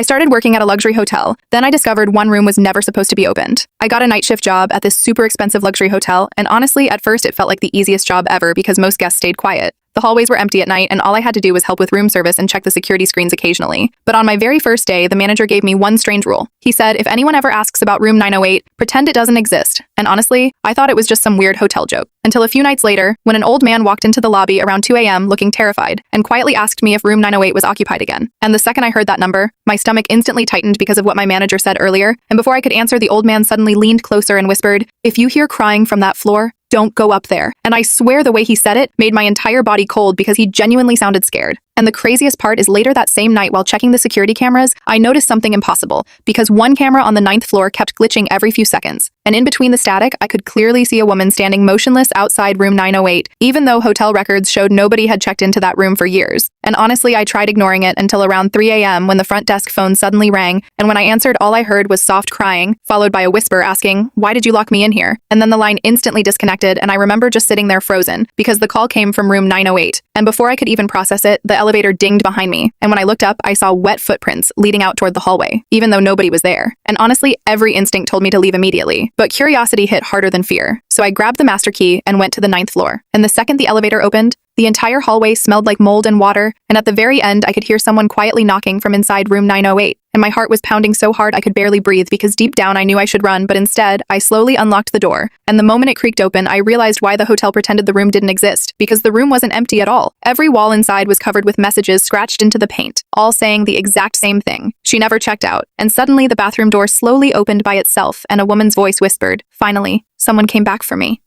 I started working at a luxury hotel. Then I discovered one room was never supposed to be opened. I got a night shift job at this super expensive luxury hotel, and honestly, at first it felt like the easiest job ever because most guests stayed quiet. The hallways were empty at night, and all I had to do was help with room service and check the security screens occasionally. But on my very first day, the manager gave me one strange rule. He said, if anyone ever asks about room 908, pretend it doesn't exist. And honestly, I thought it was just some weird hotel joke. Until a few nights later, when an old man walked into the lobby around 2 a.m. looking terrified and quietly asked me if room 908 was occupied again. And the second I heard that number, my stomach instantly tightened because of what my manager said earlier. And before I could answer, the old man suddenly leaned closer and whispered, if you hear crying from that floor, don't go up there. And I swear the way he said it made my entire body cold because he genuinely sounded scared. And the craziest part is later that same night while checking the security cameras, I noticed something impossible because one camera on the 9th floor kept glitching every few seconds. And in between the static, I could clearly see a woman standing motionless outside room 908, even though hotel records showed nobody had checked into that room for years. And honestly, I tried ignoring it until around 3 a.m. when the front desk phone suddenly rang, and when I answered, all I heard was soft crying, followed by a whisper asking, why did you lock me in here? And then the line instantly disconnected, and I remember just sitting there frozen because the call came from room 908. And before I could even process it, the elevator dinged behind me, and when I looked up, I saw wet footprints leading out toward the hallway, even though nobody was there. And honestly, every instinct told me to leave immediately, but curiosity hit harder than fear. So I grabbed the master key and went to the 9th floor. And the second the elevator opened, the entire hallway smelled like mold and water, and at the very end, I could hear someone quietly knocking from inside room 908. And my heart was pounding so hard I could barely breathe because deep down I knew I should run, but instead, I slowly unlocked the door. And the moment it creaked open, I realized why the hotel pretended the room didn't exist, because the room wasn't empty at all. Every wall inside was covered with messages scratched into the paint, all saying the exact same thing. She never checked out. And suddenly, the bathroom door slowly opened by itself, and a woman's voice whispered, finally, someone came back for me.